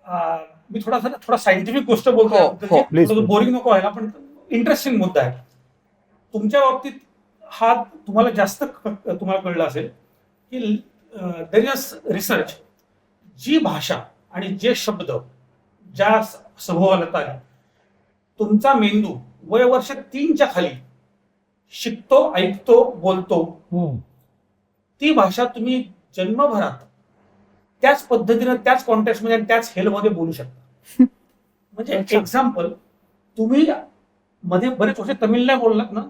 मी थोडा सायंटिफिक गोष्ट बोलतो, बोरिंग नको व्हायला, पण इंटरेस्टिंग मुद्दा आहे. तुमच्या बाबतीत हा तुम्हाला जास्त तुम्हाला कळलं असेल की देर इज रिसर्च, जी भाषा आणि जे शब्द ज्या सभोवताली आले, तुमचा मेंदू वय वर्ष 3च्या खाली शिकतो, ऐकतो, बोलतो, ती भाषा तुम्ही जन्मभरात त्याच पद्धतीनं, त्याच कॉन्टेक्स्टमध्ये, त्याच हेल्थमध्ये बोलू शकता. म्हणजे एक्झाम्पल, तुम्ही मध्ये बरेच वर्ष तमिळ नाही बोललात ना,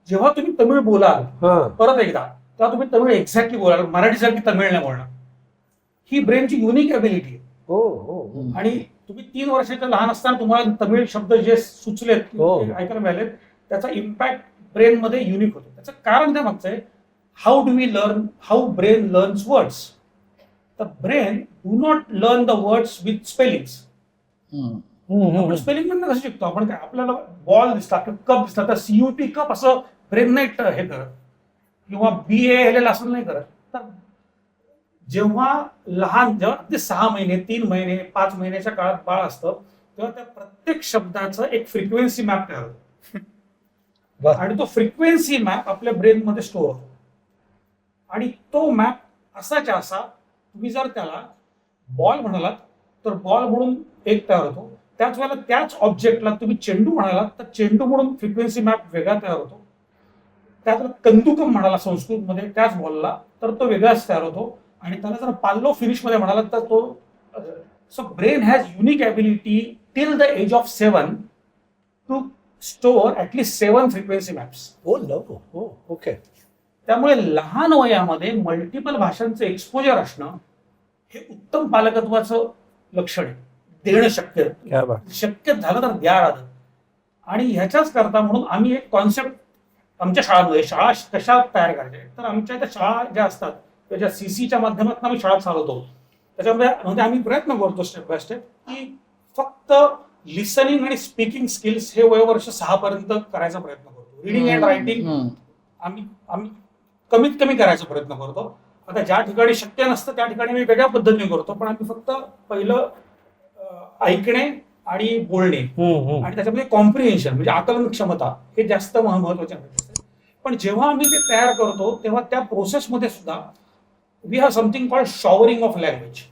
जेव्हा तुम्ही तमिळ बोलाल परत एकदा, तेव्हा तुम्ही तमिळ एक्झॅक्टली बोलाल, मराठीसारखी तमिळ नाही बोलणार. ही ब्रेनची युनिक ॲबिलिटी आहे. आणि तुम्ही 3 वर्षाच्या लहान असताना तुम्हाला तमिळ शब्द जे सुचलेत, ऐकायला मिळालेत, त्याचा इम्पॅक्ट ब्रेनमध्ये युनिक होतो. त्याचं कारण त्या मागचं आहे, how do we learn, how brain learns words. The brain do not learn the words with spellings. आपण स्पेलिंग म्हणून कसं शिकतो, आपण काय, आपल्याला बॉल दिसला किंवा कप दिसला तर CUP कप असं ब्रेन नाही हे करत, किंवा BALL असं नाही करत. तर जेव्हा अगदी 6 महिने, 3 महिने, 5 महिन्याच्या काळात बाळ असतं, तेव्हा त्या प्रत्येक शब्दाचं एक फ्रिक्वेन्सी मॅप तयार होतो, आणि तो फ्रिक्वेन्सी मॅप आपल्या ब्रेनमध्ये स्टोअर होतो. आणि तो मॅप असाच्या असा, तुम्ही जर त्याला बॉल म्हणालात तर बॉल म्हणून एक तयार होतो, त्याच वेळेला त्याच ऑब्जेक्टला तुम्ही चेंडू म्हणालात तर चेंडू म्हणून फ्रिक्वेन्सी मॅप वेगळा तयार होतो. त्यात कंदुकम म्हणाला संस्कृतमध्ये त्याच बॉलला तर तो वेगळाच तयार होतो. आणि त्याला जर पाल्लो फिनिश मध्ये म्हणाला तर तो. So brain has unique ability till the age of 7 to store at least 7 frequency maps. Okay. त्यामुळे लहान वयामध्ये मल्टिपल भाषांचं एक्सपोजर असणं हे उत्तम पालकत्वाचं लक्षण आहे. देणं शक्य झालं तर द्या राहतं. आणि ह्याच्याच करता म्हणून आम्ही एक कॉन्सेप्ट आमच्या शाळांमध्ये, शाळा कशा तयार करायच्या, तर आमच्या त्या शाळा ज्या असतात त्याच्या CCच्या माध्यमातून आम्ही शाळा चालवतो. त्याच्यामध्ये आम्ही प्रयत्न करतो स्टेप बाय स्टेप की फक्त लिसनिंग आणि स्पीकिंग स्किल्स हे वयवर्ष 6 पर्यंत करायचा प्रयत्न करतो. रिडिंग अँड रायटिंग आम्ही कमीत कमी करायचा प्रयत्न करतो. आता ज्या ठिकाणी शक्य नसतं त्या ठिकाणी मी वेगळ्या पद्धतीने करतो, पण आम्ही फक्त पहिलं ऐकणे आणि बोलणे आणि त्याच्यामध्ये कॉम्प्रिहेन्शन म्हणजे आकलन क्षमता हे जास्त महत्वाचे असते. पण जेव्हा आम्ही ते तयार करतो तेव्हा त्या प्रोसेसमध्ये सुद्धा we have something called showering of language.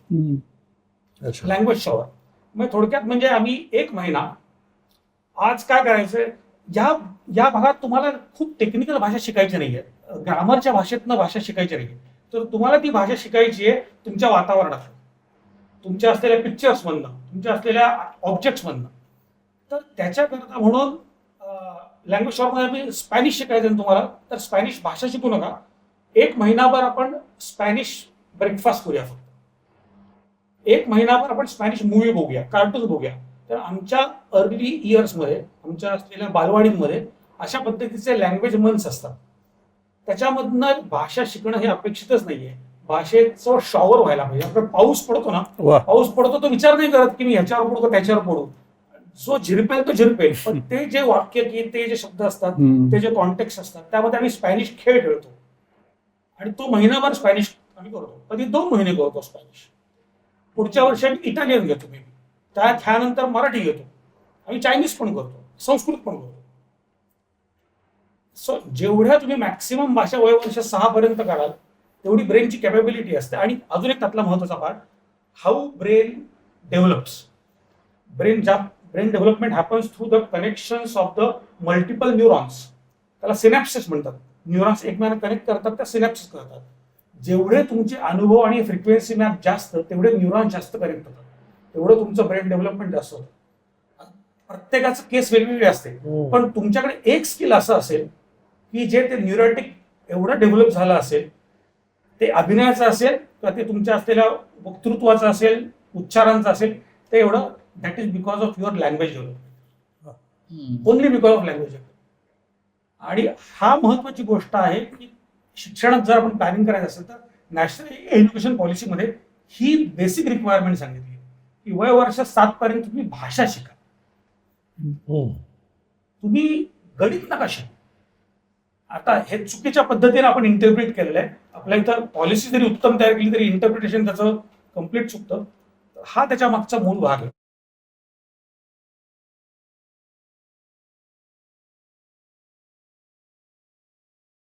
Language shower म्हणजे थोडक्यात म्हणजे आम्ही 1 महिना आज काय करायचंय, या भागात तुम्हाला खूप टेक्निकल भाषा शिकायची नाहीये, ग्रामरच्या भाषेतनं भाषा शिकायची नाहीये, तर तुम्हाला ती भाषा शिकायची आहे तुमच्या वातावरणात, तुमच्या असलेल्या पिक्चर्स मधनं, तुमच्या असलेल्या ऑब्जेक्ट्स मधनं. तर त्याच्याकरता म्हणून लँग्वेज शॉवरमध्ये आम्ही स्पॅनिश शिकायचं तुम्हाला, तर स्पॅनिश भाषा शिकू नका, 1 महिनाभर आपण स्पॅनिश ब्रेकफास्ट करूया. फक्त 1 महिनाभर आपण स्पॅनिश मूवी बघूया, कार्टून बघूया. तर आमच्या अर्ली इयर्समध्ये, आमच्या असलेल्या बालवाडींमध्ये अशा पद्धतीचे लँग्वेज मंथ्स असतात. त्याच्यामधनं भाषा शिकणं हे अपेक्षितच नाहीये, भाषेचं शॉवर व्हायला पाहिजे. आपला पाऊस पडतो ना, पाऊस पडतो तो विचार नाही करत की मी ह्याच्यावर पडू का त्याच्यावर पडू, जो झिरपेल तो झिरपेल. पण ते जे वाक्य की ते जे शब्द असतात, ते जे कॉन्टेक्स्ट असतात, त्यामध्ये आम्ही स्पॅनिश खेळ खेळतो. आणि तो महिनाभर स्पॅनिश आम्ही करतो, कधी 2 महिने करतो स्पॅनिश. पुढच्या वर्षी आम्ही इटालियन घेतो, मी त्यानंतर मराठी घेतो, आम्ही चायनीज पण करतो, संस्कृत पण करतो. सो जेवढ्या तुम्ही मॅक्सिमम भाषा वयवर्ष 6 पर्यंत काढाल तेवढी ब्रेनची कॅपेबिलिटी असते. आणि अजून एक त्यातला महत्वाचा part, how brain develops. Brain development happens through the connections of the multiple neurons. त्याला सिनॅप्सिस म्हणतात. न्यूरॉन्स एकमेकांना कनेक्ट करतात, त्या सिनॅप्सिस करतात. जेवढे तुमचे अनुभव आणि फ्रिक्वेन्सी मॅप जास्त, तेवढे न्यूरॉन्स जास्त कनेक्ट होतात, तेवढं तुमचं ब्रेन डेव्हलपमेंट जास्त होतं. प्रत्येकाचं केस वेगवेगळी असते, पण तुमच्याकडे एक स्किल असं असेल की जे ते न्यूरोटिक एवढं डेव्हलप झालं असेल, ते अभिनयाचं असेल किंवा ते तुमच्या असलेल्या वक्तृत्वाचं असेल, उच्चारांचं असेल, ते एवढं that is because of your language develop, only because of language. आणि हा महत्वाची गोष्ट आहे की शिक्षणात जर आपण प्लॅनिंग करायचं असेल तर नॅशनल एज्युकेशन पॉलिसीमध्ये ही बेसिक रिक्वायरमेंट सांगितली की वयवर्ष 7 पर्यंत तुम्ही भाषा शिका. तुम्ही गणित नका शिका. आता हे चुकीच्या पद्धतीने आपण इंटरप्रिट केलेलं आहे. आपल्या इथं पॉलिसी जरी उत्तम तयार केली तरी इंटरप्रिटेशन त्याचं कम्प्लीट चुकतं. हा त्याच्या मागचा मूळ भाग आहे.